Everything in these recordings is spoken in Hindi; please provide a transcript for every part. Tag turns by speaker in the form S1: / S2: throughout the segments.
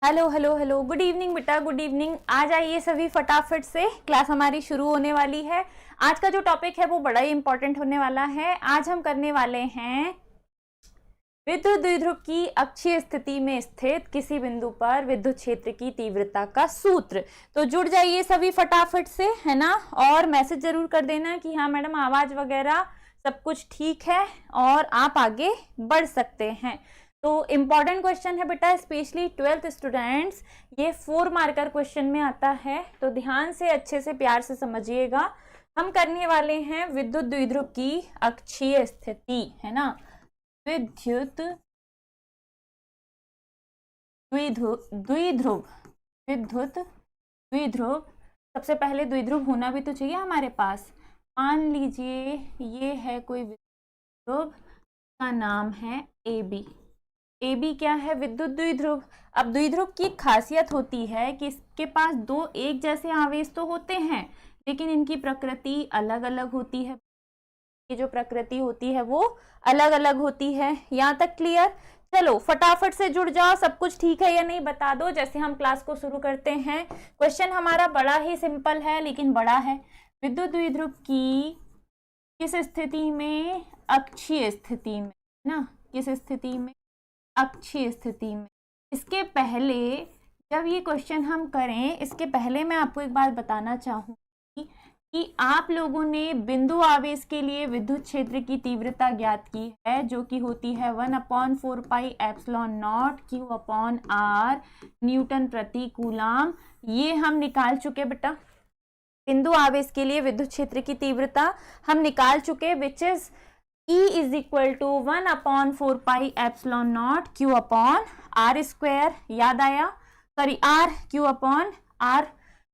S1: Hello hello hello, good evening बेटा, गुड इवनिंग। आ जाइए सभी फटाफट से, क्लास हमारी शुरू होने वाली है। आज का जो टॉपिक है वो बड़ा ही इंपॉर्टेंट होने वाला है। आज हम करने वाले हैं विद्युत द्विध्रुव की अक्षीय स्थिति में स्थित किसी बिंदु पर विद्युत क्षेत्र की तीव्रता का सूत्र। तो जुड़ जाइए सभी फटाफट से, है ना। और मैसेज जरूर कर देना कि हाँ मैडम आवाज वगैरह सब कुछ ठीक है और आप आगे बढ़ सकते हैं। तो इम्पॉर्टेंट क्वेश्चन है बेटा, स्पेशली 12th स्टूडेंट्स, ये 4 मार्कर क्वेश्चन में आता है, तो ध्यान से अच्छे से प्यार से समझिएगा। हम करने वाले हैं विद्युत द्विध्रुव की अक्षीय स्थिति, है ना। विद्युत द्विध्रुव विद्युत द्विध्रुव, सबसे पहले द्विध्रुव होना भी तो चाहिए हमारे पास। मान लीजिए ये है कोई विद्युत का नाम है AB। AB क्या है? विद्युत द्विध्रुव। अब द्विध्रुव की खासियत होती है कि इसके पास दो एक जैसे आवेश तो होते हैं, लेकिन इनकी प्रकृति अलग अलग होती है। ये जो प्रकृति होती है वो अलग अलग होती है। यहाँ तक क्लियर? चलो फटाफट से जुड़ जाओ। सब कुछ ठीक है या नहीं बता दो, जैसे हम क्लास को शुरू करते हैं। क्वेश्चन हमारा बड़ा ही सिंपल है, लेकिन बड़ा है। विद्युत द्विध्रुव की किस स्थिति में? अक्षीय स्थिति में, है ना। किस स्थिति में? अक्षीय स्थिति में। इसके पहले जब ये क्वेश्चन हम करें, इसके पहले मैं आपको एक बात बताना चाहूंगी कि आप लोगों ने बिंदु आवेश के लिए विद्युत क्षेत्र की तीव्रता ज्ञात की है, जो कि होती है 1/4 pi epsilon naught Q upon R Newton प्रति कूलाम। ये हम निकाल चुके बेटा। बिंदु आवेश के लिए विद्युत क्षेत्र की तीव्रता हम निकाल चुके, which is E is equal to 1/4 pi epsilon naught Q upon R square. याद आया? Sorry R, Q upon R।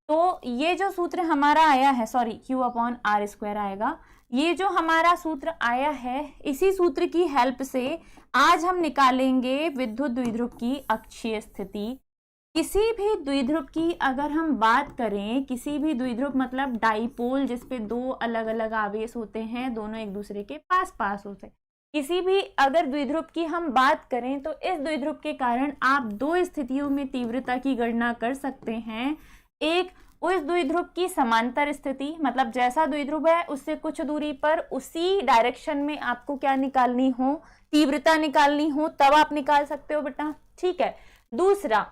S1: तो ये जो सूत्र हमारा आया है, sorry Q upon R square आएगा। ये जो हमारा सूत्र आया है, इसी सूत्र की हेल्प से आज हम निकालेंगे विद्युत द्विध्रुव की अक्षीय स्थिति। किसी भी द्विध्रुव की अगर हम बात करें, किसी भी द्विध्रुव मतलब डाइपोल, जिसपे दो अलग अलग आवेश होते हैं, दोनों एक दूसरे के पास पास होते हैं, किसी भी अगर द्विध्रुव की हम बात करें, तो इस द्विध्रुव के कारण आप दो स्थितियों में तीव्रता की गणना कर सकते हैं। एक, उस द्विध्रुव की समांतर स्थिति, मतलब जैसा द्विध्रुव है उससे कुछ दूरी पर उसी डायरेक्शन में आपको क्या निकालनी हो? तीव्रता निकालनी हो, तब आप निकाल सकते हो बेटा, ठीक है। दूसरा,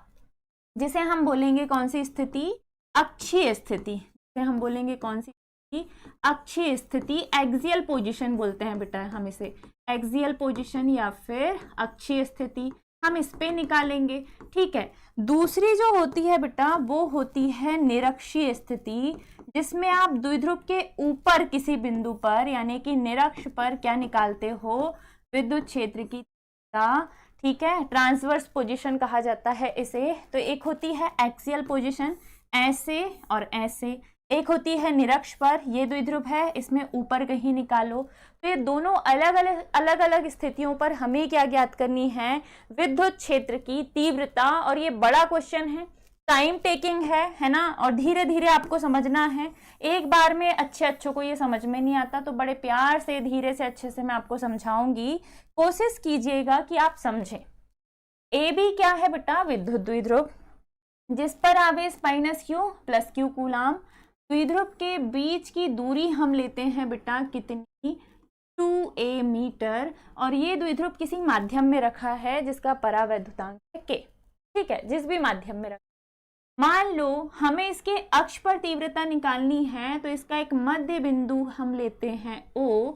S1: जिसे हम बोलेंगे कौन सी स्थिति? अक्षीय स्थिति। जिसे हम बोलेंगे कौन सी स्थिति? अक्षीय स्थिति। एक्सियल पोजीशन बोलते हैं बेटा हम इसे, एक्सियल पोजीशन या फिर अक्षीय स्थिति, हम इस पे निकालेंगे, ठीक है। दूसरी जो होती है बेटा वो होती है निरक्षीय स्थिति, जिसमें आप द्विध्रुव के ऊपर किसी बिंदु पर यानी कि निरक्ष पर क्या निकालते हो? विद्युत क्षेत्र की तीव्रता, ठीक है। ट्रांसवर्स पोजीशन कहा जाता है इसे। तो एक होती है एक्सियल पोजीशन, ऐसे और ऐसे। एक होती है निरक्ष पर, ये द्विध्रुव है, इसमें ऊपर कहीं निकालो। तो ये दोनों अलग अलग स्थितियों पर हमें क्या ज्ञात करनी है? विद्युत क्षेत्र की तीव्रता। और ये बड़ा क्वेश्चन है, टाइम टेकिंग है ना, और धीरे धीरे आपको समझना है। एक बार में अच्छों को ये समझ में नहीं आता, तो बड़े प्यार से धीरे से अच्छे से मैं आपको समझाऊंगी। कोशिश कीजिएगा कि आप समझें। AB क्या है बेटा? विद्युत द्विध्रुव, जिस पर आवेश -Q + Q कूलाम। द्विध्रुव के बीच की दूरी हम लेते हैं बेटा कितनी? 2a metre. और ये द्विध्रुव किसी माध्यम में रखा है जिसका परावैद्युतांक है K, ठीक है। जिस भी माध्यम में रखा, मान लो हमें इसके अक्ष पर तीव्रता निकालनी है, तो इसका एक मध्य बिंदु हम लेते हैं O,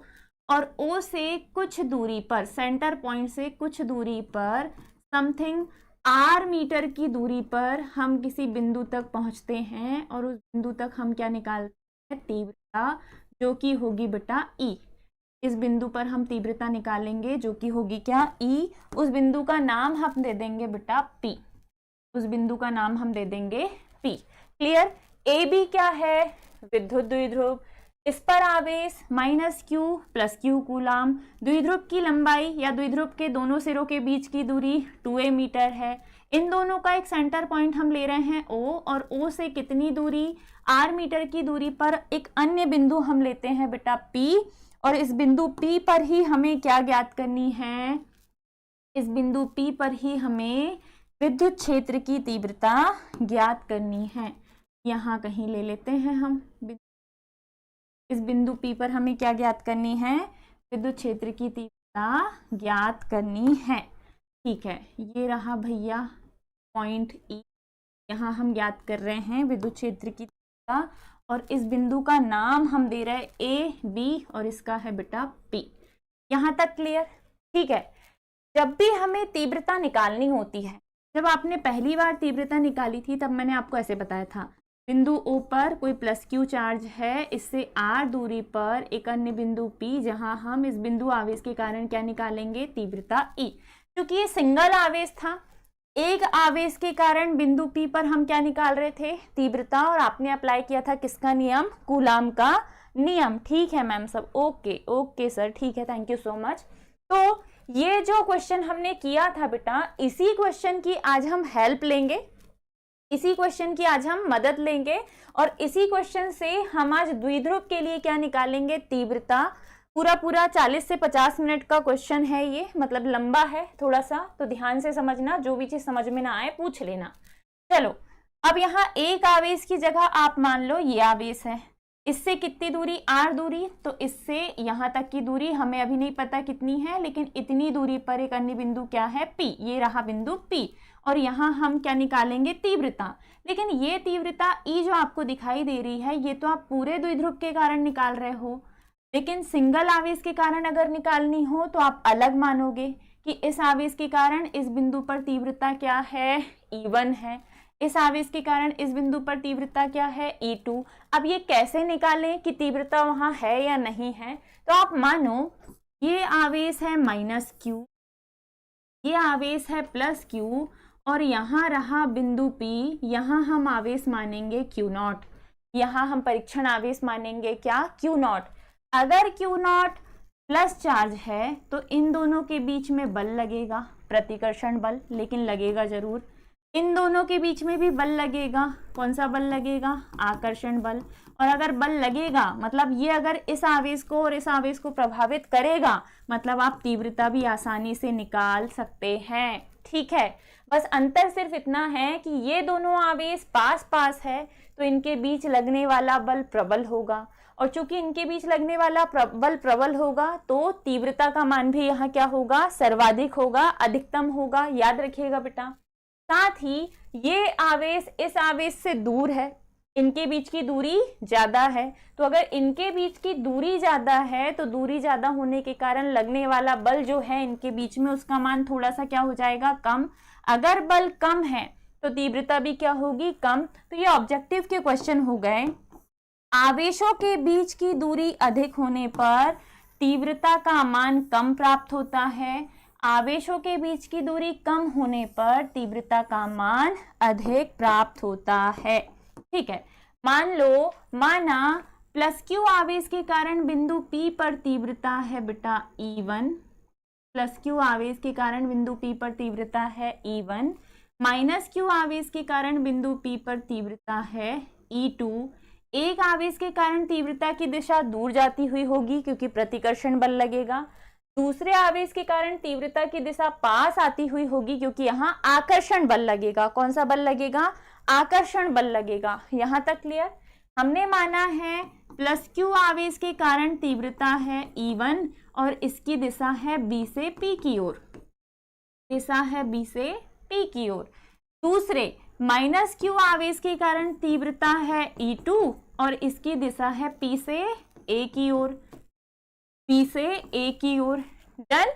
S1: और O से कुछ दूरी पर, सेंटर पॉइंट से कुछ दूरी पर, समथिंग R मीटर की दूरी पर हम किसी बिंदु तक पहुंचते हैं, और उस बिंदु तक हम क्या निकालते हैं? तीव्रता, जो कि होगी बेटा E। इस बिंदु पर हम तीव्रता निकालेंगे जो कि होगी क्या? E। उस बिंदु का नाम हम दे देंगे बेटा P। उस बिंदु का नाम हम दे देंगे P। क्लियर? AB क्या है? विद्युत द्विध्रुव, इस पर आवेश -Q + Q कूलाम। द्विध्रुव की लंबाई या द्विध्रुव के दोनों सिरों के बीच की दूरी 2a मीटर है। इन दोनों का एक सेंटर पॉइंट हम ले रहे हैं O, और O से कितनी दूरी? R मीटर की दूरी पर एक अन्य बिंदु हम लेते हैं बेटा P, और इस बिंदु P पर ही हमें क्या ज्ञात करनी है? इस बिंदु P पर ही हमें विद्युत क्षेत्र की तीव्रता ज्ञात करनी है। यहाँ कहीं ले लेते हैं हम, इस बिंदु P पर हमें क्या ज्ञात करनी है, विद्युत क्षेत्र की तीव्रता ज्ञात करनी है। ठीक है, ये रहा भैया पॉइंट E, यहाँ हम ज्ञात कर रहे हैं विद्युत क्षेत्र की तीव्रता, और इस बिंदु का नाम हम दे रहे हैं A, B और इसका है बेटा P। यहाँ तक क्लियर? ठीक है, जब भी हमें तीव्रता निकालनी होती है, जब आपने पहली बार तीव्रता निकाली थी तब मैंने आपको ऐसे बताया था, बिंदु O पर कोई प्लस Q चार्ज है, इससे R दूरी पर एक अन्य बिंदु P, जहां हम इस बिंदु आवेश के कारण क्या निकालेंगे, तीव्रता E। क्योंकि ये सिंगल आवेश था, एक आवेश के कारण बिंदु P पर हम क्या निकाल रहे थे, तीव्रता, और आपने अप्लाई किया था किसका नियम, कूलाम का नियम। ठीक है मैम सब, ओके ओके सर, ठीक है, थैंक यू सो मच। तो ये जो क्वेश्चन हमने किया था बेटा, इसी क्वेश्चन की आज हम हेल्प लेंगे, इसी क्वेश्चन की आज हम मदद लेंगे, और इसी क्वेश्चन से हम आज द्विध्रुव के लिए क्या निकालेंगे, तीव्रता। पूरा 40 से 50 मिनट का क्वेश्चन है ये, मतलब लंबा है थोड़ा सा, तो ध्यान से समझना, जो भी चीज समझ में ना आए पूछ लेना। चलो, अब यहाँ एक आवेश की जगह आप मान लो ये आवेश है, इससे कितनी दूरी, R दूरी, तो इससे यहाँ तक की दूरी हमें अभी नहीं पता कितनी है, लेकिन इतनी दूरी पर एक अन्य बिंदु क्या है, P, ये रहा बिंदु P, और यहाँ हम क्या निकालेंगे, तीव्रता। लेकिन ये तीव्रता E जो आपको दिखाई दे रही है, ये तो आप पूरे द्विध्रुव के कारण निकाल रहे हो, लेकिन सिंगल आवेश के कारण अगर निकालनी हो तो आप अलग मानोगे कि इस आवेश के कारण इस बिंदु पर तीव्रता क्या है, E1 है, इस आवेश के कारण इस बिंदु पर तीव्रता क्या है, E2। अब ये कैसे निकालें कि तीव्रता वहां है या नहीं है, तो आप मानो ये आवेश है -Q, ये आवेश है +Q, और यहाँ रहा बिंदु P, यहाँ हम आवेश मानेंगे Q0, यहाँ हम परीक्षण आवेश मानेंगे क्या, Q0। अगर Q0 प्लस चार्ज है तो इन दोनों के बीच में बल लगेगा, प्रतिकर्षण बल, लेकिन लगेगा जरूर। इन दोनों के बीच में भी बल लगेगा, कौन सा बल लगेगा, आकर्षण बल। और अगर बल लगेगा मतलब ये अगर इस आवेश को और इस आवेश को प्रभावित करेगा, मतलब आप तीव्रता भी आसानी से निकाल सकते हैं। ठीक है, बस अंतर सिर्फ इतना है कि ये दोनों आवेश पास पास है तो इनके बीच लगने वाला बल प्रबल होगा, और चूंकि इनके बीच लगने वाला बल प्रबल होगा तो तीव्रता का मान भी यहाँ क्या होगा, सर्वाधिक होगा, अधिकतम होगा, याद रखिएगा बेटा। साथ ही ये आवेश इस आवेश से दूर है, इनके बीच की दूरी ज्यादा है, तो अगर इनके बीच की दूरी ज्यादा है तो दूरी ज्यादा होने के कारण लगने वाला बल जो है इनके बीच में, उसका मान थोड़ा सा क्या हो जाएगा, कम। अगर बल कम है तो तीव्रता भी क्या होगी, कम। तो ये ऑब्जेक्टिव के क्वेश्चन हो गए। आवेशों के बीच की दूरी अधिक होने पर तीव्रता का मान कम प्राप्त होता है, आवेशों के बीच की दूरी कम होने पर तीव्रता का मान अधिक प्राप्त होता है। ठीक है, मान लो, माना +Q आवेश के कारण बिंदु P पर तीव्रता है बेटा E1, +Q आवेश के कारण बिंदु P पर तीव्रता है E1, -Q आवेश के कारण बिंदु P पर तीव्रता है E2। एक आवेश के कारण तीव्रता की दिशा दूर जाती हुई होगी क्योंकि प्रतिकर्षण बल लगेगा, दूसरे आवेश के कारण तीव्रता की दिशा पास आती हुई होगी क्योंकि यहाँ आकर्षण बल लगेगा। कौन सा बल लगेगा, आकर्षण बल लगेगा। यहाँ तक क्लियर? हमने माना है +Q आवेश के कारण तीव्रता है E1 और इसकी दिशा है B से P की ओर, दिशा है B से P की ओर। दूसरे -Q आवेश के कारण तीव्रता है E2 और इसकी दिशा है P से A की ओर, P से A की ओर। डन।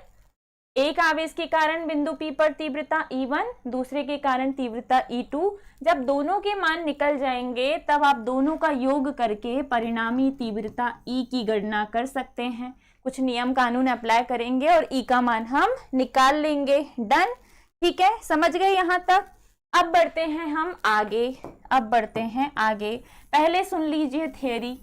S1: एक आवेश के कारण बिंदु P पर तीव्रता E1, दूसरे के कारण तीव्रता E2। जब दोनों के मान निकल जाएंगे तब आप दोनों का योग करके परिणामी तीव्रता E की गणना कर सकते हैं। कुछ नियम कानून अप्लाई करेंगे और E का मान हम निकाल लेंगे। डन। ठीक है, समझ गए यहाँ तक? अब बढ़ते हैं हम आगे, पहले सुन लीजिए थियरी।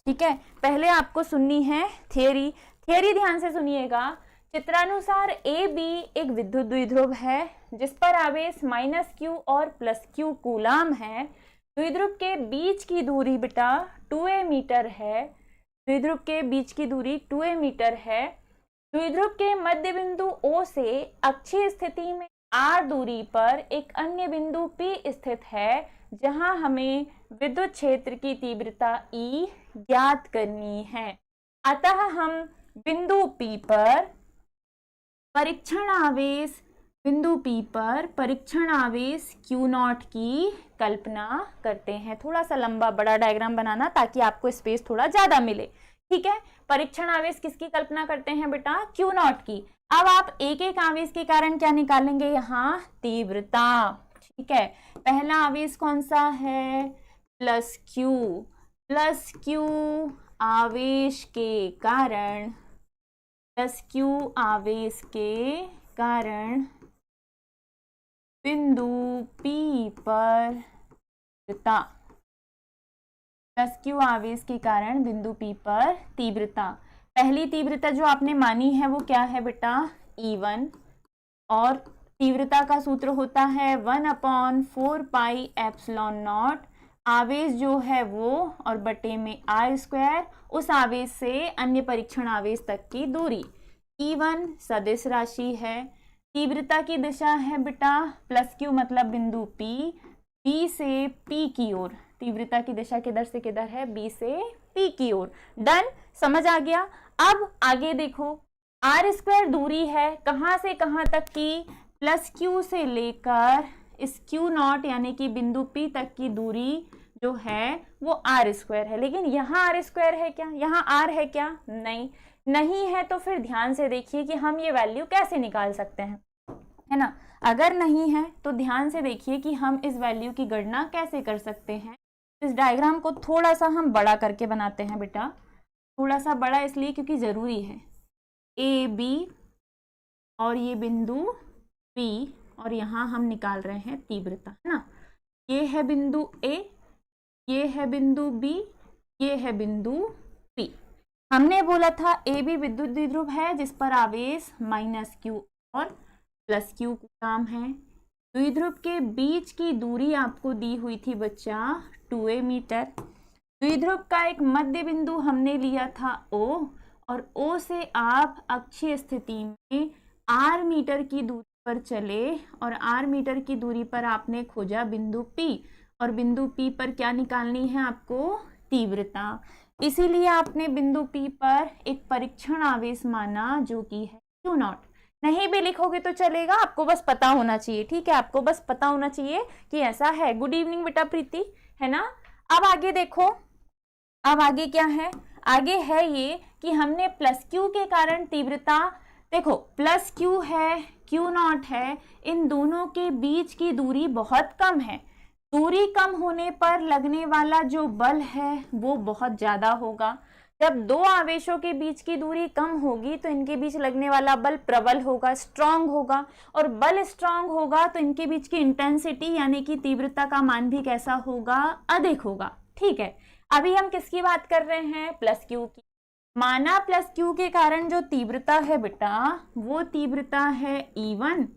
S1: ठीक है, पहले आपको सुननी है थियरी। ध्यान से सुनिएगा। चित्रानुसार AB एक विद्युत द्विध्रुव है जिस पर आवेश -Q और +Q कूलाम है। द्विध्रुव के बीच की दूरी बेटा 2a मीटर है। द्विध्रुव के बीच की दूरी 2a मीटर है। द्विध्रुव के मध्य बिंदु O से अक्षीय स्थिति में r दूरी पर एक अन्य बिंदु P स्थित है जहां हमें विद्युत क्षेत्र की तीव्रता E ज्ञात करनी है। अतः हम बिंदु P पर परीक्षण आवेश Q0 की कल्पना करते हैं। थोड़ा सा लंबा बड़ा डायग्राम बनाना ताकि आपको स्पेस थोड़ा ज्यादा मिले। ठीक है, परीक्षण आवेश किसकी कल्पना करते हैं बेटा? Q0 की। अब आप एक एक आवेश के कारण क्या निकालेंगे? यहाँ तीव्रता। ठीक है, पहला आवेश कौन सा है? प्लस क्यू आवेश के कारण बिंदु P पर तीव्रता। प्लस क्यू आवेश के कारण बिंदु P पर तीव्रता। पहली तीव्रता जो आपने मानी है वो क्या है बेटा? E1। और तीव्रता का सूत्र होता है 1/4πε0। आवेश जो है वो और बटे में r², उस आवेश से अन्य परीक्षण आवेश तक की दूरी। E1 सदिश राशि है। तीव्रता की दिशा है बेटा प्लस क्यू मतलब बिंदु B से P की ओर। तीव्रता की दिशा किधर से किधर है? B से P की ओर। डन, समझ आ गया। अब आगे देखो, r² दूरी है कहां से कहां तक की? प्लस क्यू से लेकर इस Q0 यानी कि बिंदु P तक की दूरी जो है वो r² है। लेकिन यहाँ r² है क्या? यहाँ r है क्या? नहीं है। तो फिर ध्यान से देखिए कि हम ये वैल्यू कैसे निकाल सकते हैं, है ना। अगर नहीं है तो ध्यान से देखिए कि हम इस वैल्यू की गणना कैसे कर सकते हैं। इस डायग्राम को थोड़ा सा हम बड़ा करके बनाते हैं बेटा। थोड़ा सा बड़ा इसलिए क्योंकि जरूरी है। AB और ये बिंदु P और यहाँ हम निकाल रहे हैं तीव्रता, है ना। ये है बिंदु A, ये है बिंदु B, ये है बिंदु P। हमने बोला था AB विद्युत द्विध्रुव है जिस पर आवेश -q और +q कूलम्ब है। द्विध्रुव के बीच की दूरी आपको दी हुई थी बच्चा 2a मीटर। द्विध्रुव का एक मध्य बिंदु हमने लिया था O, और O से आप अक्षीय स्थिति में r मीटर की दूरी पर चले और r मीटर की दूरी पर आपने खोजा बिंदु P, और बिंदु P पर क्या निकालनी है आपको? तीव्रता। इसीलिए आपने बिंदु P पर एक परीक्षण आवेश माना जो कि है Q0। नहीं भी लिखोगे तो चलेगा, आपको बस पता होना चाहिए। ठीक है, आपको बस पता होना चाहिए कि ऐसा है। गुड इवनिंग बेटा प्रीति, है ना। अब आगे देखो, अब आगे क्या है? आगे है ये कि हमने प्लस क्यू के कारण तीव्रता, देखो प्लस क्यू है Q0 है, इन दोनों के बीच की दूरी बहुत कम है। दूरी कम होने पर लगने वाला जो बल है वो बहुत ज्यादा होगा। जब दो आवेशों के बीच की दूरी कम होगी तो इनके बीच लगने वाला बल प्रबल होगा, स्ट्रांग होगा, और बल स्ट्रांग होगा तो इनके बीच की इंटेंसिटी यानी कि तीव्रता का मान भी कैसा होगा? अधिक होगा। ठीक है, अभी हम किसकी बात कर रहे हैं? प्लस क्यू की। माना प्लस क्यू के कारण जो तीव्रता है बेटा वो तीव्रता है E1,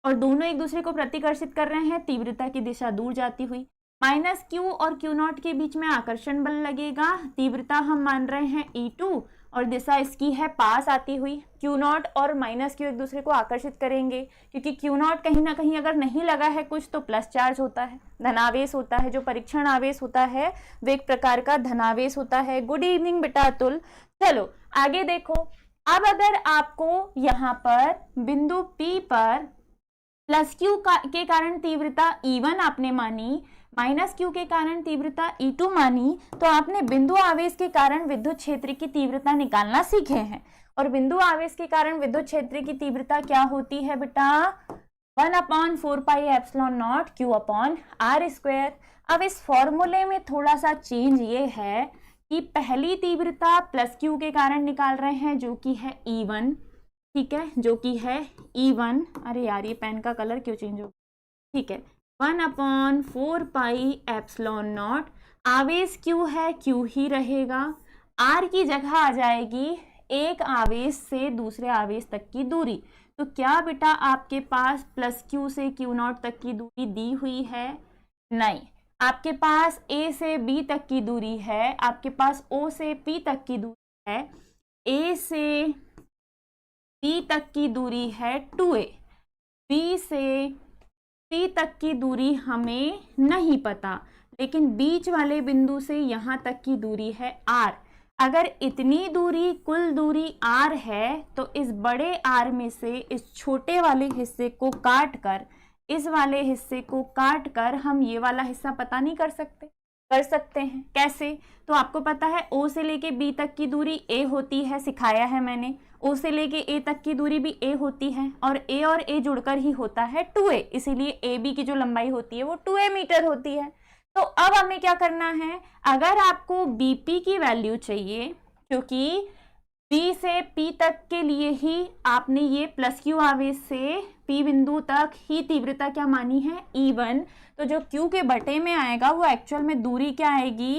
S1: और दोनों एक दूसरे को प्रतिकर्षित कर रहे हैं, तीव्रता की दिशा दूर जाती हुई। -q और Q0 के बीच में आकर्षण बल लगेगा। तीव्रता हम मान रहे हैं E2 और दिशा इसकी है पास आती हुई। Q0 और -q एक दूसरे को आकर्षित करेंगे क्योंकि Q0 कहीं ना कहीं अगर नहीं लगा है कुछ तो प्लस चार्ज होता है, धनावेश होता है। जो परीक्षण आवेश होता है वो एक प्रकार का धनावेश होता है। गुड इवनिंग बेटा अतुल। चलो आगे देखो, अब अगर आपको यहाँ पर बिंदु P पर प्लस क्यू के कारण तीव्रता E1 आपने मानी, -q के कारण तीव्रता E2 मानी, तो आपने बिंदु आवेश के कारण विद्युत क्षेत्र की तीव्रता निकालना सीखे हैं। और बिंदु आवेश के कारण विद्युत क्षेत्र की तीव्रता क्या होती है बेटा? 1/4πε0 q/r²। अब इस फॉर्मूले में थोड़ा सा चेंज ये है कि पहली तीव्रता प्लस क्यू के कारण निकाल रहे हैं जो कि है E1। ठीक है, जो कि है E1। अरे यार ये पेन का कलर क्यों चेंज हो? ठीक है, 1/4πε0। आवेश Q है, Q ही रहेगा। R की जगह आ जाएगी एक आवेश से दूसरे आवेश तक की दूरी। तो क्या बेटा आपके पास प्लस Q से Q0 तक की दूरी दी हुई है? नहीं, आपके पास A से B तक की दूरी है, आपके पास O से P तक की दूरी है, A से B तक की दूरी है 2a, B से तक की दूरी हमें नहीं पता, लेकिन बीच वाले बिंदु से यहाँ तक की दूरी है r। अगर इतनी दूरी कुल दूरी r है तो इस बड़े r में से इस छोटे वाले हिस्से को काट कर, इस वाले हिस्से को काट कर हम ये वाला हिस्सा पता नहीं कर सकते? कर सकते हैं। कैसे? तो आपको पता है O से लेके B तक की दूरी a होती है, सिखाया है मैंने। O से लेके A तक की दूरी भी a होती है और A जुड़कर ही होता है 2a, इसीलिए AB की जो लंबाई होती है वो 2a मीटर होती है। तो अब हमें क्या करना है, अगर आपको BP की वैल्यू चाहिए, क्योंकि B से P तक के लिए ही आपने ये प्लस Q आवेश से P बिंदु तक ही तीव्रता क्या मानी है, E1, तो जो Q के बटे में आएगा वो एक्चुअल में दूरी क्या आएगी,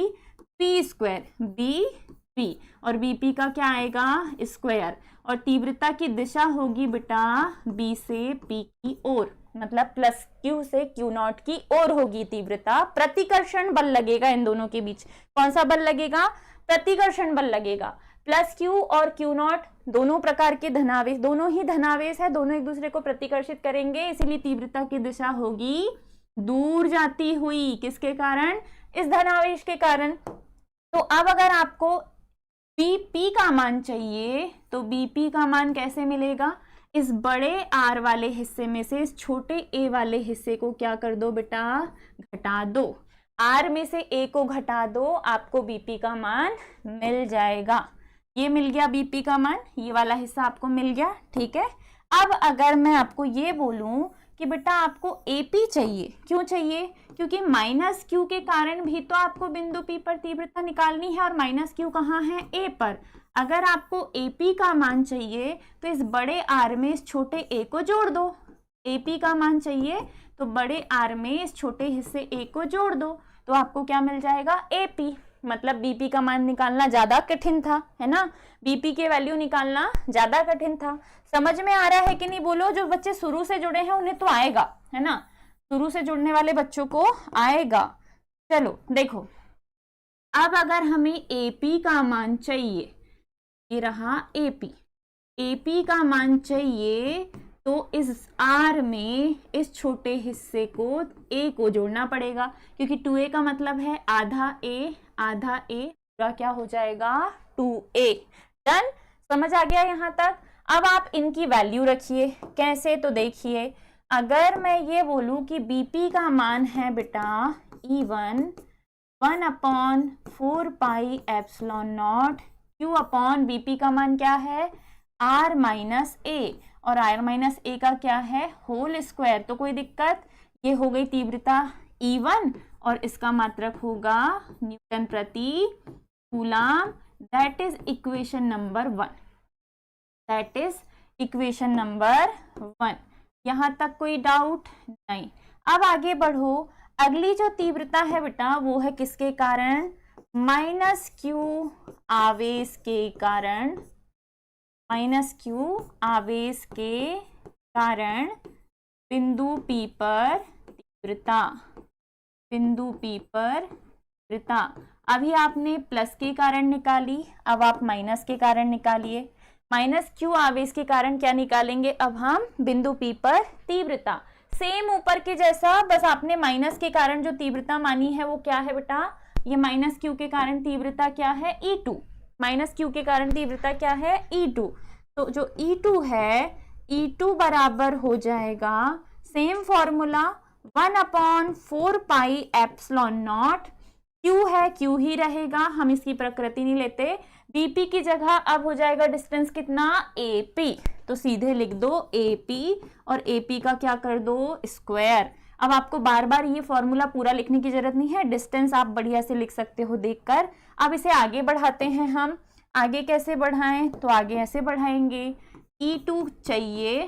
S1: P स्क्वायर, BP, और BP का क्या आएगा, स्क्वायर, और तीव्रता की दिशा होगी बेटा B से P की ओर, मतलब प्लस Q से Q0 की ओर होगी तीव्रता। प्रतिकर्षण बल लगेगा इन दोनों के बीच। कौन सा बल लगेगा, प्रतिकर्षण बल लगेगा। प्लस Q और Q0 दोनों प्रकार के धनावेश, दोनों ही धनावेश है, दोनों एक दूसरे को प्रतिकर्षित करेंगे, इसीलिए तीव्रता की दिशा होगी दूर जाती हुई। किसके कारण, इस धनावेश के कारण। तो अब अगर आपको BP का मान चाहिए तो BP का मान कैसे मिलेगा, इस बड़े R वाले हिस्से में से इस छोटे a वाले हिस्से को क्या कर दो बेटा, घटा दो। R में से a को घटा दो, आपको BP का मान मिल जाएगा। ये मिल गया BP का मान, ये वाला हिस्सा आपको मिल गया, ठीक है। अब अगर मैं आपको ये बोलूं कि बेटा आपको AP चाहिए, क्यों चाहिए, क्योंकि माइनस Q के कारण भी तो आपको बिंदु P पर तीव्रता निकालनी है, और माइनस Q कहाँ है, A पर। अगर आपको AP का मान चाहिए तो इस बड़े R में इस छोटे a को जोड़ दो। AP का मान चाहिए तो बड़े R में इस छोटे हिस्से a को जोड़ दो, तो आपको क्या मिल जाएगा, AP। मतलब BP का मान निकालना ज्यादा कठिन था, है ना, BP के वैल्यू निकालना ज्यादा कठिन था। समझ में आ रहा है कि नहीं, बोलो। जो बच्चे शुरू से जुड़े हैं उन्हें तो आएगा, है ना, शुरू से जुड़ने वाले बच्चों को आएगा। चलो देखो, अब अगर हमें AP का मान चाहिए, ये रहा AP का मान चाहिए, तो इस R में इस छोटे हिस्से को A को जोड़ना पड़ेगा, क्योंकि 2a का मतलब है आधा A पूरा क्या हो जाएगा, 2a। डन, समझ आ गया यहाँ तक। अब आप इनकी वैल्यू रखिए, कैसे, तो देखिए, अगर मैं ये बोलूं कि BP का मान है बेटा E1 1/4 pi epsilon naught, Q upon BP का मान क्या है, R माइनस A, और R माइनस A का क्या है, होल स्क्वायर। तो कोई दिक्कत, ये हो गई तीव्रता E1 और इसका मात्रक होगा न्यूटन प्रति coulomb. That is equation number 1, that is equation number 1। यहाँ तक कोई डाउट नहीं। अब आगे बढ़ो, अगली जो तीव्रता है बेटा वो है किसके कारण, माइनस Q आवेश के कारण, माइनस Q आवेश के कारण बिंदु P पर तीव्रता, बिंदु P पर तीव्रता। अभी आपने प्लस के कारण निकाली, अब आप माइनस के कारण निकालिए। माइनस Q आवेश के कारण क्या निकालेंगे, अब हम बिंदु P पर तीव्रता। सेम ऊपर के जैसा, बस आपने माइनस के कारण जो तीव्रता मानी है वो क्या है बेटा, ये माइनस Q के कारण तीव्रता क्या है, E2। माइनस Q के कारण तीव्रता क्या है, E2। तो जो E2 है, E2 बराबर हो जाएगा, same formula, 1/4 pi epsilon naught. Q है, Q ही रहेगा, हम इसकी प्रकृति नहीं लेते। BP की जगह अब हो जाएगा डिस्टेंस कितना, AP, तो सीधे लिख दो AP, और AP का क्या कर दो, स्क्वायर। अब आपको बार बार ये फॉर्मूला पूरा लिखने की जरूरत नहीं है, डिस्टेंस आप बढ़िया से लिख सकते हो देखकर। अब इसे आगे बढ़ाते हैं हम। आगे कैसे बढ़ाएं, तो आगे ऐसे बढ़ाएंगे, E2 चाहिए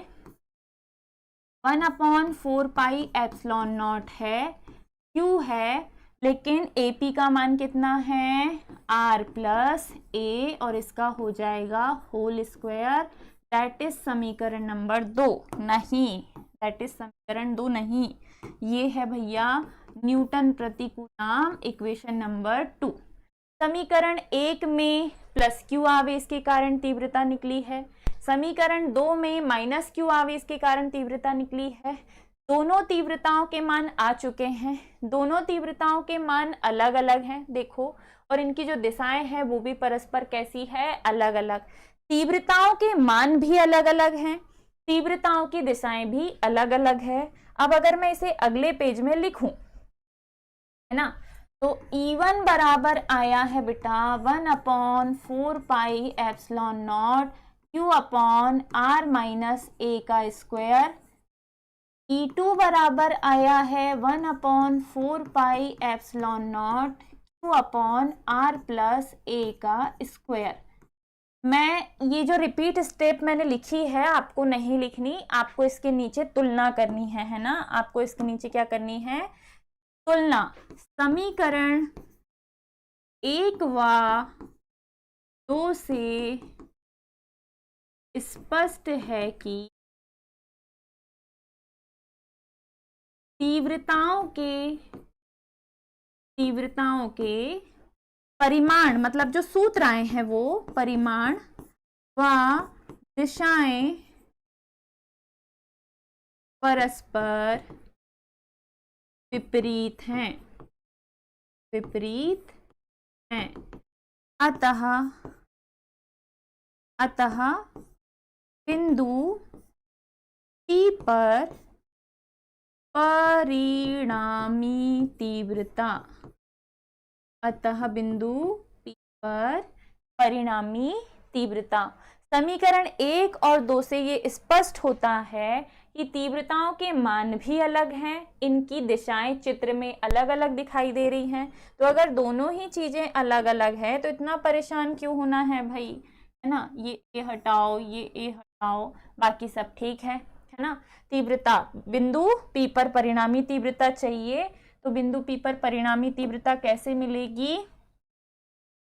S1: 1/4 पाई एप्सिलॉन नॉट है, Q है, लेकिन AP का मान कितना है, R प्लस A, और इसका हो जाएगा होल स्क्वायर। दैट इज समीकरण नंबर 2 नहीं, दैट इज समीकरण 2 नहीं, ये है भैया न्यूटन प्रति कूलाम, इक्वेशन नंबर 2। समीकरण 1 में प्लस Q आवेश के कारण तीव्रता निकली है, समीकरण 2 में माइनस Q आवेश के कारण तीव्रता निकली है। दोनों तीव्रताओं के मान आ चुके हैं, दोनों तीव्रताओं के मान अलग अलग हैं देखो, और इनकी जो दिशाएं हैं वो भी परस्पर कैसी है, अलग अलग। तीव्रताओं के मान भी अलग अलग हैं, तीव्रताओं की दिशाएं भी अलग अलग है। अब अगर मैं इसे अगले पेज में लिखूं, है ना, तो E1 बराबर आया है बेटा 1/4 pi epsilon naught Q upon R minus A का स्क्वायर। E2 बराबर आया है 1/4 pi epsilon naught Q upon R plus A का स्क्वायर। मैं ये जो रिपीट स्टेप मैंने लिखी है आपको नहीं लिखनी, आपको इसके नीचे तुलना करनी है ना, आपको इसके नीचे क्या करनी है, तुलना। समीकरण 1 व 2 से स्पष्ट है कि तीव्रताओं के परिमाण, मतलब जो सूत्र आए हैं वो परिमाण व दिशाएं परस्पर विपरीत हैं, अतः बिंदु P पर परिणामी तीव्रता, अतः बिंदु P पर परिणामी तीव्रता। समीकरण 1 और 2 से ये स्पष्ट होता है कि तीव्रताओं के मान भी अलग हैं, इनकी दिशाएं चित्र में अलग अलग दिखाई दे रही हैं। तो अगर दोनों ही चीजें अलग अलग है तो इतना परेशान क्यों होना है भाई, है ना। ये ए हटाओ, ये ए हटाओ, बाकी सब ठीक है ना। तीव्रता बिंदु P पर परिणामी तीव्रता चाहिए, तो बिंदु P पर परिणामी तीव्रता कैसे मिलेगी,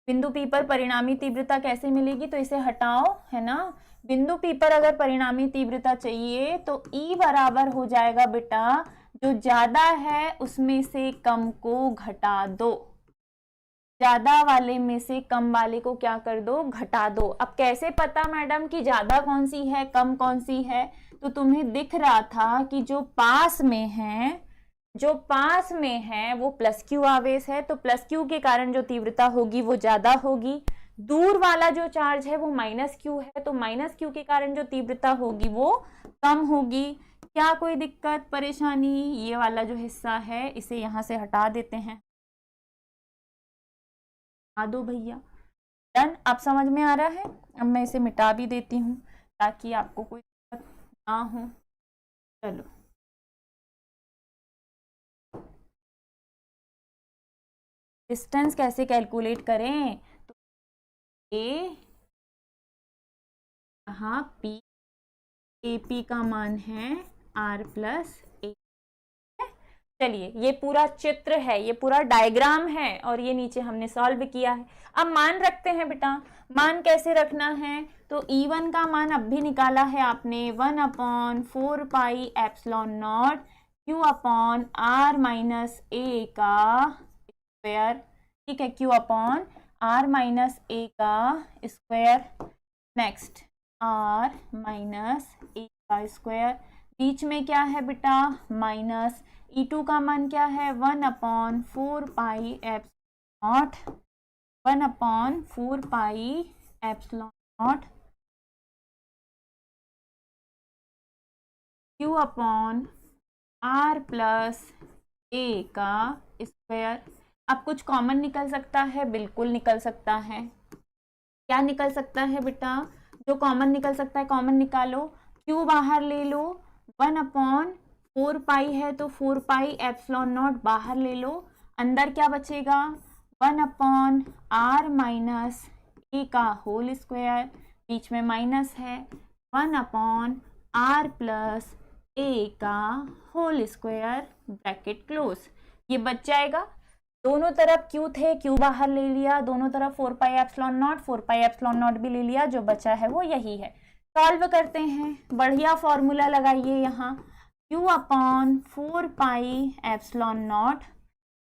S1: बिंदु P पर परिणामी तीव्रता कैसे मिलेगी, तो इसे हटाओ, है ना। बिंदु P पर अगर परिणामी तीव्रता चाहिए तो E बराबर हो जाएगा बेटा, जो ज्यादा है उसमें से कम को घटा दो, ज्यादा वाले में से कम वाले को क्या कर दो, घटा दो। अब कैसे पता मैडम कि ज्यादा कौन सी है कम कौन सी है, तो तुम्हें दिख रहा था कि जो पास में है वो प्लस क्यू आवेश है, तो प्लस क्यू के कारण जो तीव्रता होगी वो ज्यादा होगी। दूर वाला जो चार्ज है वो माइनस क्यू है, तो माइनस क्यू के कारण जो तीव्रता होगी वो कम होगी। क्या कोई दिक्कत परेशानी, ये वाला जो हिस्सा है इसे यहां से हटा देते हैं, हटा दो भैया। डन, अब समझ में आ रहा है। अब मैं इसे मिटा भी देती हूँ ताकि आपको कोई दिक्कत ना हो। चलो डिस्टेंस कैसे कैलकुलेट करें, तो ए यहाँ पी, ए पी का मान है आर प्लस ए। चलिए ये पूरा चित्र है, ये पूरा डायग्राम है और ये नीचे हमने सॉल्व किया है। अब मान रखते हैं बेटा, मान कैसे रखना है, तो E1 का मान अब भी निकाला है आपने 1/4 pi epsilon naught Q upon R minus A का स्क्वायर, ठीक है, Q upon R minus A का square. Next R minus A का स्क्वायर, बीच में क्या है बेटा माइनस। E2 का मान क्या है 1/4 pi epsilon not, 1/4 pi epsilon naught Q upon R plus A का स्क्वायर। अब कुछ कॉमन निकल सकता है, बिल्कुल निकल सकता है। क्या निकल सकता है बेटा, जो कॉमन निकल सकता है कॉमन निकालो। Q बाहर ले लो, 1/4 पाई है तो 4 पाई एप्सिलॉन नॉट बाहर ले लो, अंदर क्या बचेगा 1/R माइनस A का होल स्क्वायर, बीच में माइनस है 1/R प्लस A का होल स्क्वायर, ब्रैकेट क्लोज। ये बच जाएगा। दोनों तरफ Q थे, Q बाहर ले लिया, दोनों तरफ 4 pi epsilon not, 4 pi epsilon not भी ले लिया, जो बचा है वो यही है। सॉल्व करते हैं, बढ़िया फॉर्मूला लगाइए यहाँ, Q upon 4 pi epsilon not,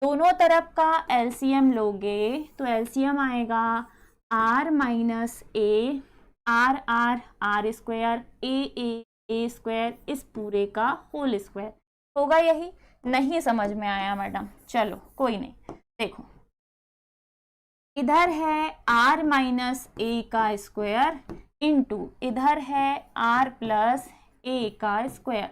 S1: दोनों तरफ का एलसीएम लोगे तो एलसीएम आएगा R minus A, R R R square, A A A square इस पूरे का होल स्क्वायर होगा। यही नहीं समझ में आया मैडम, चलो कोई नहीं। देखो इधर है r माइनस ए का स्क्वायर इंटू इधर है r प्लस ए का स्क्वायर।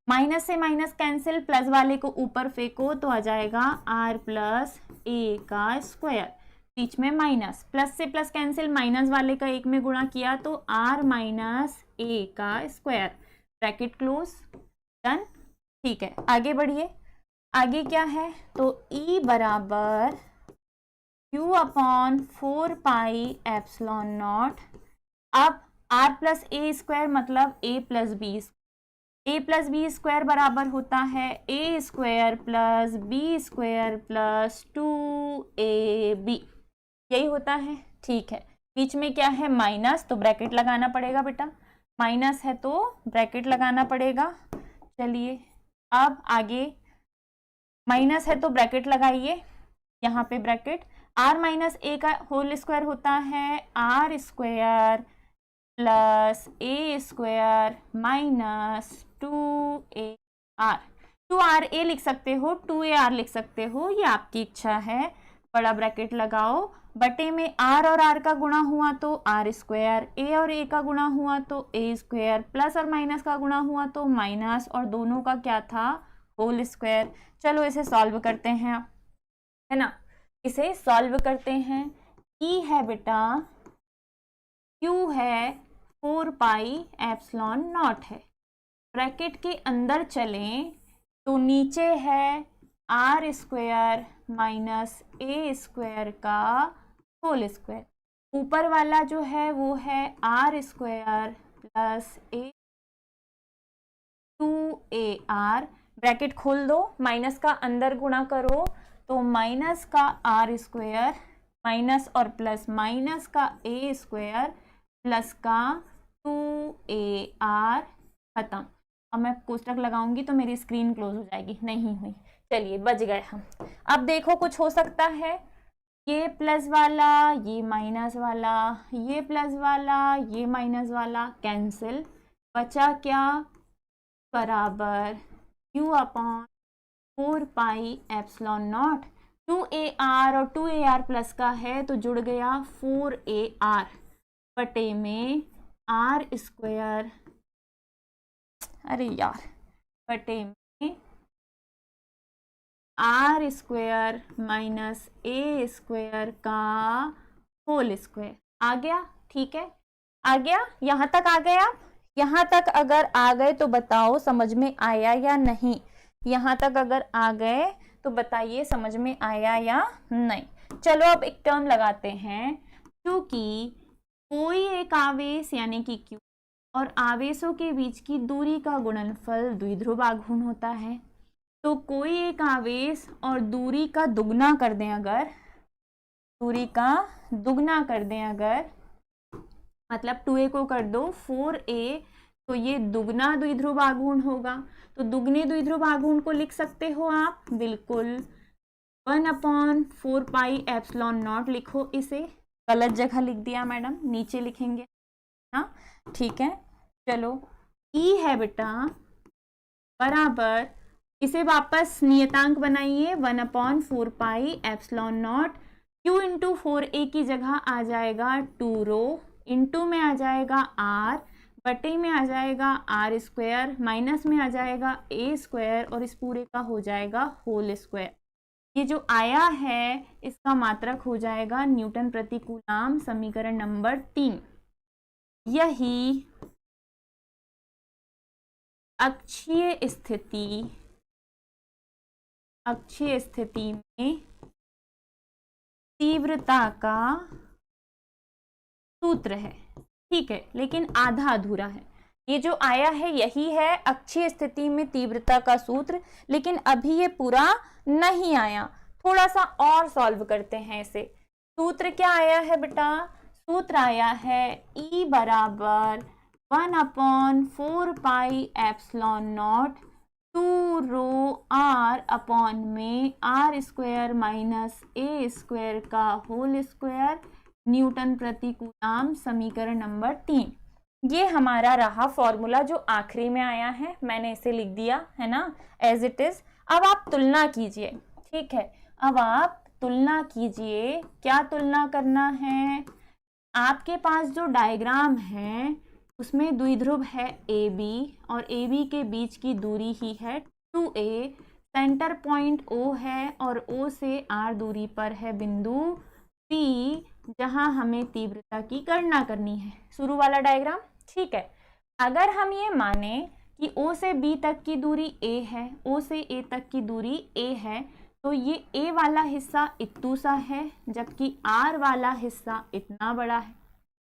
S1: माइनस से माइनस कैंसिल, प्लस वाले को ऊपर फेंको तो आ जाएगा r प्लस ए का स्क्वायर, बीच में माइनस, प्लस से प्लस कैंसिल, माइनस वाले का एक में गुणा किया तो r माइनस ए का स्क्वायर, ब्रैकेट क्लोज, डन। ठीक है, आगे बढ़िए। आगे क्या है तो E बराबर Q upon 4 pi epsilon naught. अब r प्लस ए स्क्वायर मतलब a plus B, A plus B square बराबर होता है A square plus B square plus 2ab, यही होता है। ठीक है, बीच में क्या है माइनस, तो ब्रैकेट लगाना पड़ेगा बेटा, माइनस है तो ब्रैकेट लगाना पड़ेगा। चलिए अब आगे, माइनस है तो ब्रैकेट लगाइए, यहाँ पे ब्रैकेट, r माइनस ए का होल स्क्वायर होता है r square plus A square minus 2ar, 2ra लिख सकते हो, 2ar लिख सकते हो, ये आपकी इच्छा है। बड़ा ब्रैकेट लगाओ, बटे में r और r का गुणा हुआ तो r स्क्वायर, a और a का गुणा हुआ तो a स्क्वायर, प्लस और माइनस का गुणा हुआ तो माइनस, और दोनों का क्या था होल स्क्वायर। चलो इसे सॉल्व करते हैं, है ना, इसे सॉल्व करते हैं। E है बेटा, Q है 4 पाई एप्सिलॉन नॉट है, ब्रैकेट के अंदर चलें तो नीचे है r square minus a square का होल स्क्वायर, ऊपर वाला जो है वो है r स्क्वायर प्लस ए 2ar, ब्रैकेट खोल दो, माइनस का अंदर गुणा करो तो माइनस का r स्क्वायर माइनस और प्लस माइनस का a स्क्वायर प्लस का 2ar, खत्म। अब मैं कोष्टक लगाऊंगी तो मेरी स्क्रीन क्लोज हो जाएगी, नहीं हुई। चलिए बच गए हम। अब देखो कुछ हो सकता है, ये प्लस वाला, ये माइनस वाला, ये प्लस वाला, ये माइनस वाला कैंसिल, बचा क्या बराबर Q upon 4 pi epsilon not, 2ar और 2ar प्लस का है तो जुड़ गया 4ar बटे में r स्क्वायर, अरे यार, बटे में r square minus a square का होल स्क्वायर। आ गया? ठीक है, आ गया, यहाँ तक आ गए आप? यहाँ तक अगर आ गए तो बताओ समझ में आया या नहीं। यहाँ तक अगर आ गए तो बताइए समझ में आया या नहीं। चलो अब एक टर्म लगाते हैं, क्योंकि कोई एक आवेश यानी कि Q और आवेशों के बीच की दूरी का गुणनफल द्विध्रुव आघूर्ण होता है, तो कोई एक आवेश और दूरी का दुगना कर दें अगर, दूरी का दुगना कर दें अगर, मतलब 2a को कर दो 4a, तो ये दुगना द्विध्रुव आघूर्ण होगा। तो दुगने द्विध्रुव आघूर्ण को लिख सकते हो आप, बिल्कुल 1/4 पाई एप्सिलॉन नॉट लिखो। इसे गलत जगह लिख दिया मैडम, नीचे लिखेंगे, हाँ ठीक है। चलो E है बेटा बराबर, इसे वापस नियतांक बनाइए, 1/4 pi epsilon naught, Q into 4a की जगह आ जाएगा 2 रो, इंटू में आ जाएगा r, बटे में आ जाएगा r स्क्वायर, माइनस में आ जाएगा a स्क्वायर, और इस पूरे का हो जाएगा होल स्क्वायर। ये जो आया है इसका मात्रक हो जाएगा न्यूटन प्रति कूलाम, समीकरण नंबर 3। यही अक्षीय स्थिति में तीव्रता का सूत्र है, ठीक है, लेकिन आधा अधूरा है। ये जो आया है यही है अक्षीय स्थिति में तीव्रता का सूत्र, लेकिन अभी ये पूरा नहीं आया, थोड़ा सा और सॉल्व करते हैं इसे। सूत्र क्या आया है बेटा? सूत्र आया है E बराबर 1/4 pi epsilon naught 2 rho r upon में r square minus a square का होल स्क्वायर, न्यूटन प्रति कूलाम, समीकरण नंबर 3। ये हमारा रहा फॉर्मूला जो आखिरी में आया है, मैंने इसे लिख दिया है ना एज इट इज। अब आप तुलना कीजिए, ठीक है, अब आप तुलना कीजिए। क्या तुलना करना है? आपके पास जो डायग्राम है उसमें द्विध्रुव है ए बी और ए बी के बीच की दूरी ही है 2a, सेंटर पॉइंट O है और O से R दूरी पर है बिंदु P जहां हमें तीव्रता की गणना करनी है। शुरू वाला डायग्राम, ठीक है। अगर हम ये माने कि O से B तक की दूरी A है, O से A तक की दूरी A है, तो ये A वाला हिस्सा इतू सा है जबकि R वाला हिस्सा इतना बड़ा है।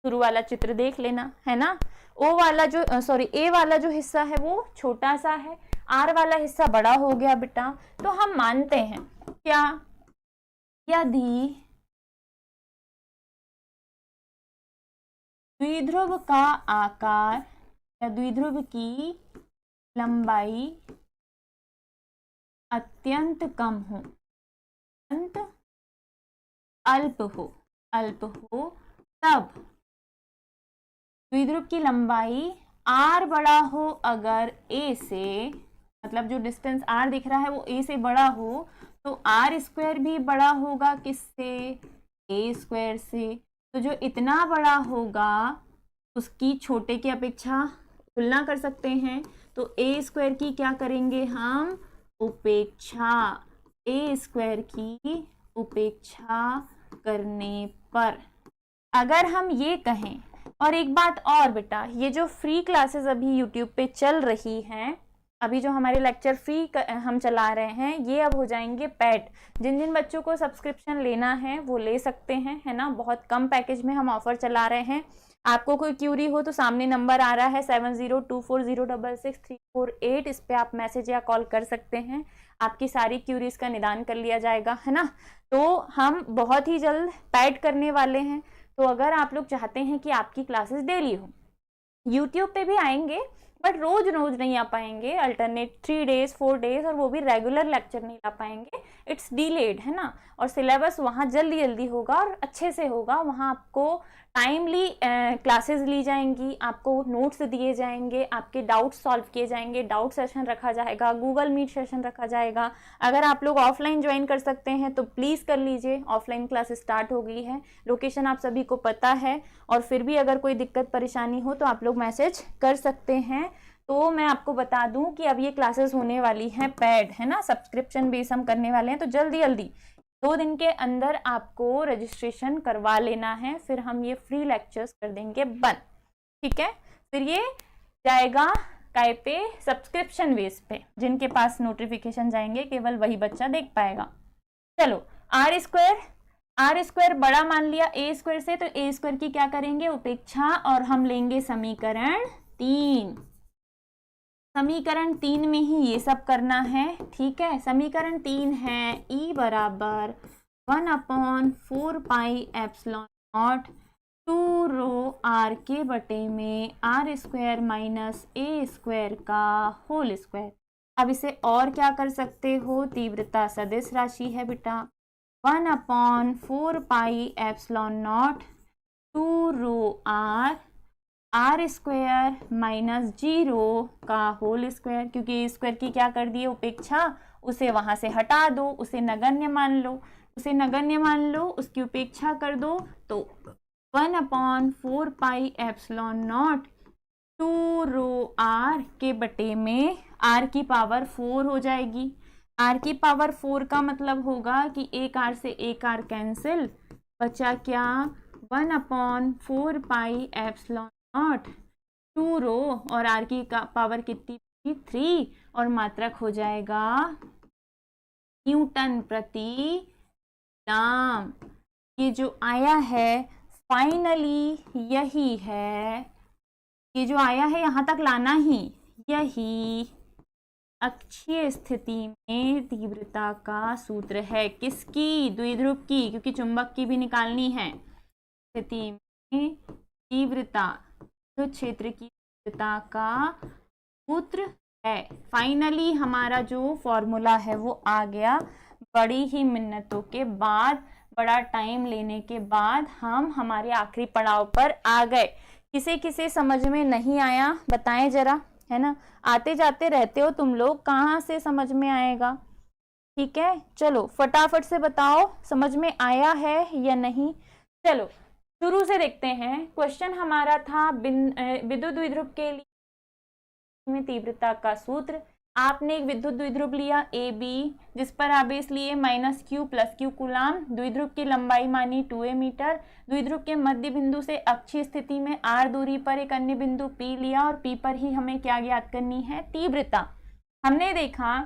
S1: शुरू वाला चित्र देख लेना, है ना। O वाला जो A वाला जो हिस्सा है वो छोटा सा है, R वाला हिस्सा बड़ा हो गया बेटा। तो हम मानते हैं क्या, यदि द्विध्रुव का आकार या द्विध्रुव की लंबाई अत्यंत कम हो, अत्यंत अल्प हो तब द्विध्रुव की लंबाई r बड़ा हो अगर a से, मतलब जो डिस्टेंस r दिख रहा है वो a से बड़ा हो, तो r स्क्वायर भी बड़ा होगा किससे? a स्क्वायर से। तो जो इतना बड़ा होगा उसकी छोटे की अपेक्षा तुलना कर सकते हैं, तो a स्क्वायर की क्या करेंगे हम? उपेक्षा। a स्क्वायर की उपेक्षा करने पर अगर हम ये कहें, और एक बात और बेटा, ये जो फ्री क्लासेस अभी यूट्यूब पे चल रही हैं, अभी जो हमारे लेक्चर फ्री हम चला रहे हैं, ये अब हो जाएंगे पेड। जिन जिन बच्चों को सब्सक्रिप्शन लेना है वो ले सकते हैं, है ना। बहुत कम पैकेज में हम ऑफर चला रहे हैं। आपको कोई क्यूरी हो तो सामने नंबर आ रहा है 7024066348, इस पे आप मैसेज या कॉल कर सकते हैं। आपकी सारी क्यूरीज का निदान कर लिया जाएगा, है ना। तो हम बहुत ही जल्द पैड करने वाले हैं। तो अगर आप लोग चाहते हैं कि आपकी क्लासेस डेली हो, यूट्यूब पे भी आएंगे बट रोज रोज नहीं आ पाएंगे, अल्टरनेट 3 डेज 4 डेज, और वो भी रेगुलर लेक्चर नहीं ला पाएंगे, इट्स डिलेड, है ना। और सिलेबस वहाँ जल्दी जल्दी होगा और अच्छे से होगा। वहाँ आपको टाइमली क्लासेस ली जाएंगी, आपको नोट्स दिए जाएंगे, आपके डाउट्स सॉल्व किए जाएंगे, डाउट सेशन रखा जाएगा, गूगल मीट सेशन रखा जाएगा। अगर आप लोग ऑफलाइन ज्वाइन कर सकते हैं तो प्लीज़ कर लीजिए, ऑफलाइन क्लासेस स्टार्ट हो गई है, लोकेशन आप सभी को पता है। और फिर भी अगर कोई दिक्कत परेशानी हो तो आप लोग मैसेज कर सकते हैं। तो मैं आपको बता दूं कि अब ये क्लासेस होने वाली हैं पेड, है ना, सब्सक्रिप्शन बेस हम करने वाले हैं। तो जल्दी जल्दी 2 दिन के अंदर आपको रजिस्ट्रेशन करवा लेना है, फिर हम ये फ्री लेक्चर्स कर देंगे बंद, ठीक है। फिर ये जाएगा काय पे? सब्सक्रिप्शन बेस पे। जिनके पास नोटिफिकेशन जाएंगे केवल वही बच्चा देख पाएगा। चलो, आर स्क्वायर बड़ा मान लिया ए स्क्वायर से, तो ए स्क्वायर की क्या करेंगे? उपेक्षा, और हम लेंगे समीकरण 3। समीकरण 3 में ही ये सब करना है, ठीक है। समीकरण 3 है E बराबर 1/4 pi epsilon naught 2 rho r के बटे में r square minus a square का होल स्क्वायर। अब इसे और क्या कर सकते हो? तीव्रता सदिश राशि है बेटा, 1/4 pi epsilon naught 2 rho r square minus 0 का होल स्क्वायर। क्योंकि स्क्वायर की क्या कर दिए? उपेक्षा, उसे वहां से हटा दो, उसे नगण्य मान लो, उसकी उपेक्षा कर दो, तो 1/4 pi epsilon naught 2 rho r के बटे में r की पावर 4 हो जाएगी। r की पावर 4 का मतलब होगा कि एक r से एक r कैंसिल, बचा क्या? 1/4 पाई एप्सिलॉन नॉट 2 रो, और r की पावर कितनी? 3, और मात्रक हो जाएगा न्यूटन प्रति ग्राम। ये जो आया है फाइनली यही है, ये जो आया है यहाँ तक लाना ही, यही अक्षीय स्थिति में तीव्रता का सूत्र है। किसकी? द्विध्रुव की, क्योंकि चुंबक की भी निकालनी है। स्थिति में तीव्रता, तो क्षेत्र की तीव्रता का सूत्र है। फाइनली हमारा जो फॉर्मूला है वो आ गया। बड़ी ही मिन्नतों के बाद, बड़ा टाइम लेने के बाद हम हमारे आखिरी पड़ाव पर आ गए। किसे किसे समझ में नहीं आया बताएं जरा, है ना, आते जाते रहते हो तुम लोग, कहाँ से समझ में आएगा। ठीक है, चलो फटाफट से बताओ समझ में आया है या नहीं। चलो शुरू से देखते हैं। क्वेश्चन हमारा था विद्युत द्विध्रुव के लिए में तीव्रता का सूत्र। आपने एक विद्युत द्विध्रुव लिया ए बी, जिस पर आवेश लिए -q + q कूलाम, द्विध्रुव की लंबाई मानी 2a मीटर, द्विध्रुव के मध्य बिंदु से अक्षीय स्थिति में r दूरी पर एक अन्य बिंदु P लिया और P पर ही हमें क्या ज्ञात करनी है, तीव्रता। हमने देखा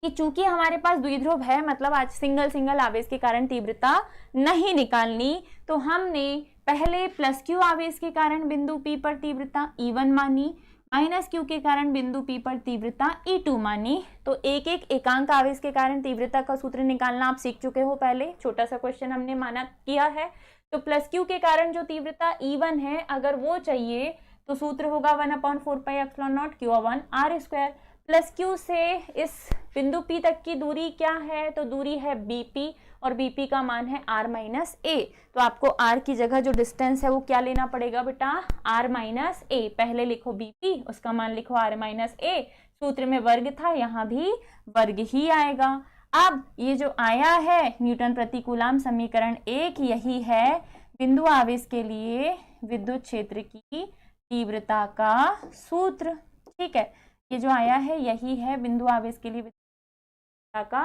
S1: कि चूंकि हमारे पास द्विध्रुव है, मतलब आज सिंगल आवेश के कारण तीव्रता नहीं निकालनी, तो हमने पहले +q आवेश के कारण बिंदु P पर तीव्रता E1 मानी, -q के कारण बिंदु P पर तीव्रता E2 मानी। तो एक एक एकांक आवेश के कारण तीव्रता का सूत्र निकालना आप सीख चुके हो, पहले छोटा सा क्वेश्चन हमने माना किया है। तो +q के कारण जो तीव्रता E1 है, अगर वो चाहिए तो सूत्र होगा 1/4πε0 q/r²। +q से इस बिंदु P तक की दूरी क्या है, तो दूरी है BP और BP का मान है r-a। तो आपको r की जगह जो डिस्टेंस है वो क्या लेना पड़ेगा बेटा, r-a। पहले लिखो BP, उसका मान लिखो r-a। सूत्र में वर्ग था, यहाँ भी वर्ग ही आएगा। अब ये जो आया है न्यूटन प्रति कूलाम समीकरण 1, यही है बिंदु आवेश के लिए विद्युत क्षेत्र की तीव्रता का सूत्र। ठीक है, ये जो आया है यही है बिंदु आवेश के लिए तीव्रता का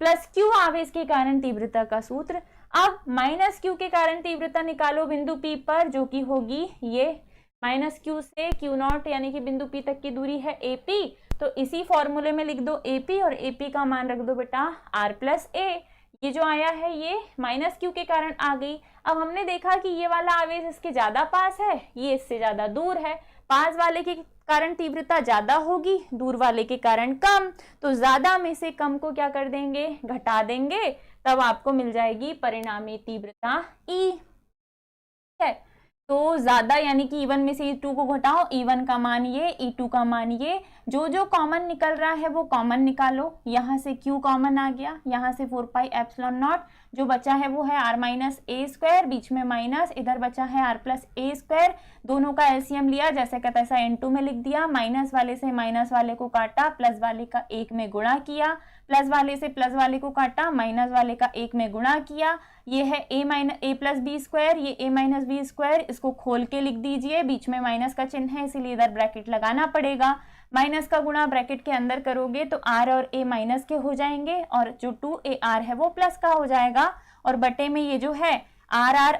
S1: +q आवेश के कारण तीव्रता का सूत्र। अब -q के कारण तीव्रता निकालो बिंदु P पर, जो कि होगी ये -q से q0, यानी कि बिंदु P तक की दूरी है AP। तो इसी फॉर्मूले में लिख दो AP और AP का मान रख दो बेटा r+a। ये जो आया है ये -q के कारण आ गई। अब हमने देखा कि ये वाला आवेश इसके ज्यादा पास है, ये इससे ज्यादा दूर है। पास वाले के कारण तीव्रता ज्यादा होगी, दूर वाले के कारण कम। तो ज्यादा में से कम को क्या कर देंगे, घटा देंगे, तब आपको मिल जाएगी परिणामी तीव्रता E। है, तो ज्यादा यानी कि E1 में से E2 को घटाओ, E1 का मान ये, E2 का मान ये, जो जो कॉमन निकल रहा है वो कॉमन निकालो। यहाँ से Q कॉमन आ गया, यहाँ से 4πε0, जो बचा है वो है r-a², बीच में माइनस, इधर बचा है r+a²। दोनों का एलसीएम लिया, जैसे का तैसा n2 में लिख दिया। माइनस वाले से माइनस वाले को काटा, प्लस वाले का 1 में गुणा किया, प्लस वाले से प्लस वाले को काटा, माइनस वाले का 1 में गुणा किया। ये है a+b², ये a-b², इसको खोल के लिख दीजिए, बीच में माइनस का चिन्ह है इसीलिए इधर ब्रैकेट लगाना पड़ेगा। माइनस का गुणा ब्रैकेट के अंदर करोगे तो r और a माइनस के हो जाएंगे और जो 2ar है वो प्लस का हो जाएगा, और बटे में ये जो है r²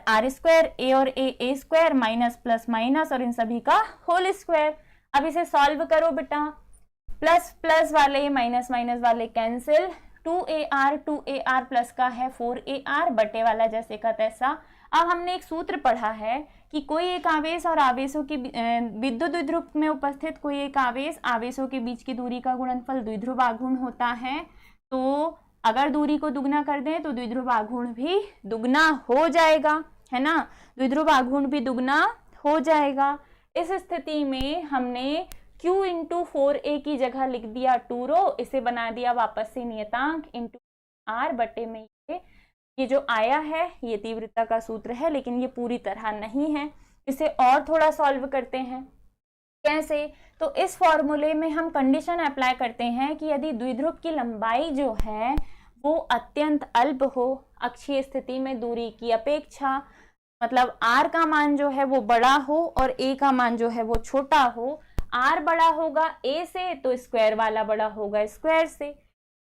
S1: a और a² माइनस प्लस माइनस और इन सभी का होल स्क्वायर। अब इसे सॉल्व करो बेटा, प्लस प्लस वाले माइनस माइनस वाले कैंसिल, 2ar प्लस का है 4ar, बटे वाला जैसे का तैसा। अब हमने एक सूत्र पढ़ा है कि कोई एक आवेश और आवेशों की विद्युत द्विध्रुव में उपस्थित कोई एक आवेश, आवेशों के बीच की दूरी का गुणनफल द्विध्रुव आघूर्ण होता है। तो अगर दूरी को दुगना कर दें तो द्विध्रुव आघूर्ण भी दुगना हो जाएगा, है ना, द्विध्रुव आघूर्ण भी दुगना हो जाएगा। इस स्थिति में हमने Q × 4a की जगह लिख दिया 2ρ, इसे बना दिया वापस से नियतांक इंटू r, बटे में ये जो आया है ये तीव्रता का सूत्र है, लेकिन ये पूरी तरह नहीं है। इसे और थोड़ा सॉल्व करते हैं। कैसे, तो इस फॉर्मूले में हम कंडीशन अप्लाई करते हैं कि यदि द्विध्रुव की लंबाई जो है वो अत्यंत अल्प हो अक्षीय स्थिति में दूरी की अपेक्षा, मतलब r का मान जो है वो बड़ा हो और a का मान जो है वो छोटा हो। r बड़ा होगा a से तो स्क्वायर वाला बड़ा होगा स्क्वायर से,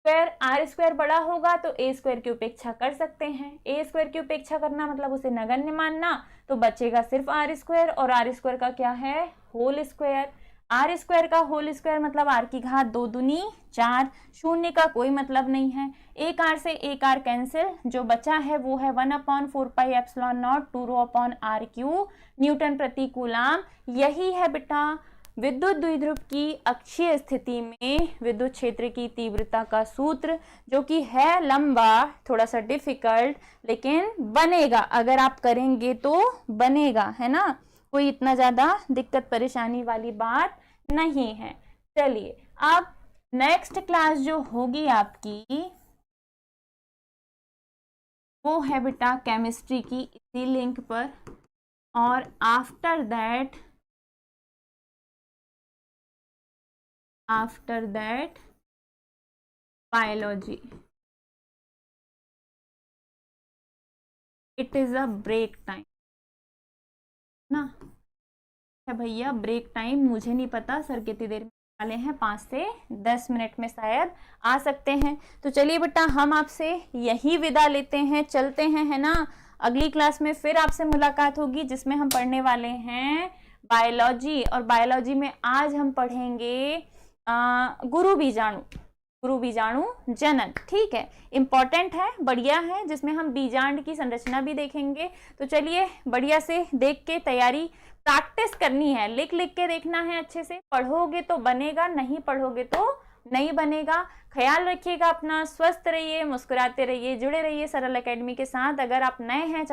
S1: स्क्वायर r² बड़ा होगा तो a² की उपेक्षा कर सकते हैं। a² की उपेक्षा करना मतलब उसे नगण्य मानना, तो बचेगा सिर्फ r² और r² का क्या है, होल स्क्वायर। r² का होल स्क्वायर मतलब r की घात 2 दूनी 4, शून्य का कोई मतलब नहीं है। एक r से एक r कैंसिल, जो बचा है वो है 1/4πε0 2ρ/r³ न्यूटन प्रति कूलाम। यही है बेटा विद्युत द्विध्रुव की अक्षीय स्थिति में विद्युत क्षेत्र की तीव्रता का सूत्र, जो कि है लंबा, थोड़ा सा डिफिकल्ट, लेकिन बनेगा, अगर आप करेंगे तो बनेगा, है ना, कोई इतना ज्यादा दिक्कत परेशानी वाली बात नहीं है। चलिए अब नेक्स्ट क्लास जो होगी आपकी वो है बेटा केमिस्ट्री की, इसी लिंक पर और after that biology. It is a break time ना है भैया, ब्रेक टाइम मुझे नहीं पता सर कितनी देर में वाले हैं, 5 से 10 मिनट में शायद आ सकते हैं। तो चलिए बेटा हम आपसे यही विदा लेते हैं, चलते हैं, है ना। अगली क्लास में फिर आपसे मुलाकात होगी जिसमें हम पढ़ने वाले हैं बायोलॉजी, और बायोलॉजी में आज हम पढ़ेंगे गुरु बीजाणु जनन। ठीक है, इंपॉर्टेंट है, बढ़िया है, जिसमें हम बीजांड की संरचना भी देखेंगे। तो चलिए बढ़िया से देख के तैयारी प्रैक्टिस करनी है, लिख लिख के देखना है अच्छे से, पढ़ोगे तो बनेगा, नहीं पढ़ोगे तो नहीं बनेगा। ख्याल रखिएगा अपना, स्वस्थ रहिए, मुस्कुराते रहिए, जुड़े रहिए सरल एकेडमी के साथ। अगर आप नए हैं चैनल